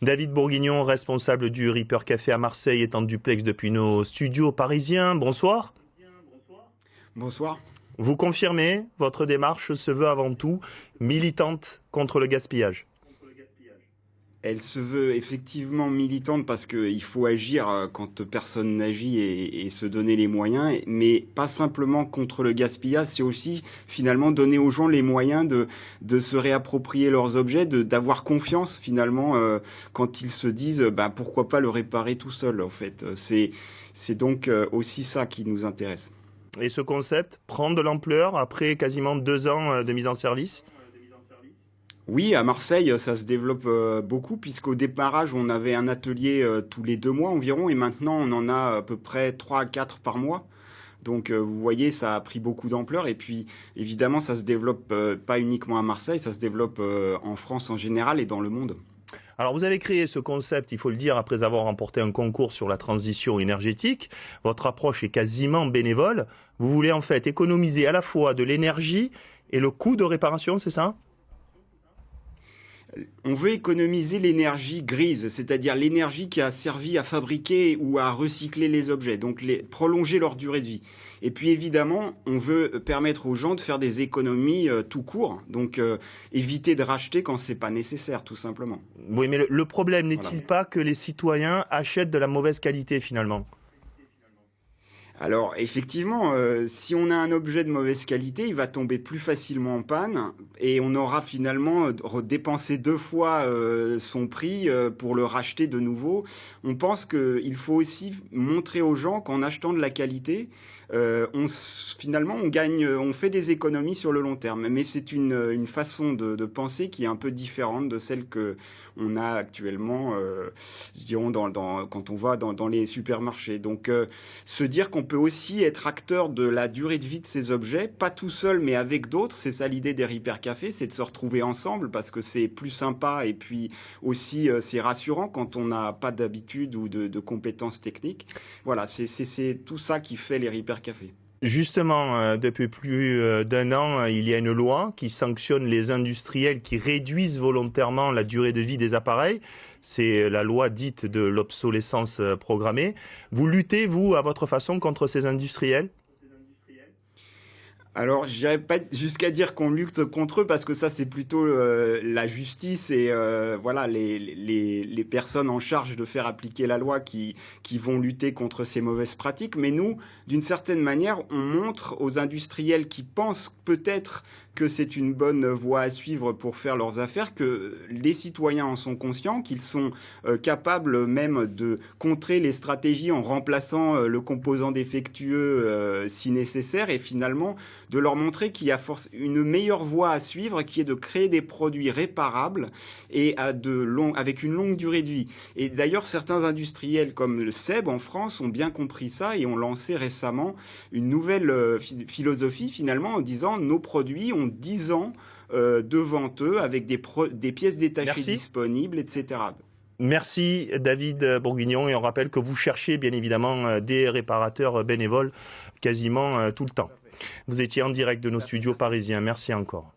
David Bourguignon, responsable du Reaper Café à Marseille, est en duplex depuis nos studios parisiens. Bonsoir. Bonsoir. Vous confirmez, votre démarche se veut avant tout militante contre le gaspillage. Elle se veut effectivement militante parce qu'il faut agir quand personne n'agit et se donner les moyens, mais pas simplement contre le gaspillage, c'est aussi finalement donner aux gens les moyens de se réapproprier leurs objets, d'avoir confiance finalement quand ils se disent pourquoi pas le réparer tout seul en fait. C'est donc aussi ça qui nous intéresse. Et ce concept prend de l'ampleur après quasiment 2 ans de mise en service ? Oui, à Marseille, ça se développe beaucoup, puisqu'au démarrage, on avait un atelier tous les 2 mois environ, et maintenant, on en a à peu près 3 à 4 par mois. Donc, vous voyez, ça a pris beaucoup d'ampleur. Et puis, évidemment, ça se développe pas uniquement à Marseille, ça se développe en France en général et dans le monde. Alors, vous avez créé ce concept, il faut le dire, après avoir remporté un concours sur la transition énergétique. Votre approche est quasiment bénévole. Vous voulez en fait économiser à la fois de l'énergie et le coût de réparation, c'est ça ? On veut économiser l'énergie grise, c'est-à-dire l'énergie qui a servi à fabriquer ou à recycler les objets, donc prolonger leur durée de vie. Et puis évidemment, on veut permettre aux gens de faire des économies tout court, donc éviter de racheter quand c'est pas nécessaire, tout simplement. Oui, mais le problème n'est-il pas que les citoyens achètent de la mauvaise qualité finalement ? Alors effectivement, si on a un objet de mauvaise qualité, il va tomber plus facilement en panne et on aura finalement dépensé 2 fois son prix pour le racheter de nouveau. On pense qu'il faut aussi montrer aux gens qu'en achetant de la qualité, finalement on fait des économies sur le long terme. Mais c'est une façon de penser qui est un peu différente de celle que on a actuellement, je dirais, quand on va dans les supermarchés. Donc se dire qu'on peut aussi être acteur de la durée de vie de ces objets, pas tout seul mais avec d'autres, c'est ça l'idée des Reaper Café, c'est de se retrouver ensemble parce que c'est plus sympa et puis aussi c'est rassurant quand on n'a pas d'habitude ou de compétences techniques. Voilà, c'est tout ça qui fait les Reaper Café. Justement, depuis plus d'1 an, il y a une loi qui sanctionne les industriels qui réduisent volontairement la durée de vie des appareils. C'est la loi dite de l'obsolescence programmée. Vous luttez, vous, à votre façon, contre ces industriels ? Alors, je n'irais pas jusqu'à dire qu'on lutte contre eux parce que ça, c'est plutôt la justice et voilà les personnes en charge de faire appliquer la loi qui vont lutter contre ces mauvaises pratiques. Mais nous, d'une certaine manière, on montre aux industriels qui pensent peut-être que c'est une bonne voie à suivre pour faire leurs affaires, que les citoyens en sont conscients, qu'ils sont capables même de contrer les stratégies en remplaçant le composant défectueux si nécessaire et finalement de leur montrer qu'il y a une meilleure voie à suivre qui est de créer des produits réparables et avec une longue durée de vie. Et d'ailleurs, certains industriels comme le SEB en France ont bien compris ça et ont lancé récemment une nouvelle philosophie finalement en disant nos produits ont 10 ans devant eux avec des pièces détachées disponibles, etc. Merci David Bourguignon et on rappelle que vous cherchez bien évidemment des réparateurs bénévoles quasiment tout le temps. Vous étiez en direct de nos studios parisiens. Merci encore.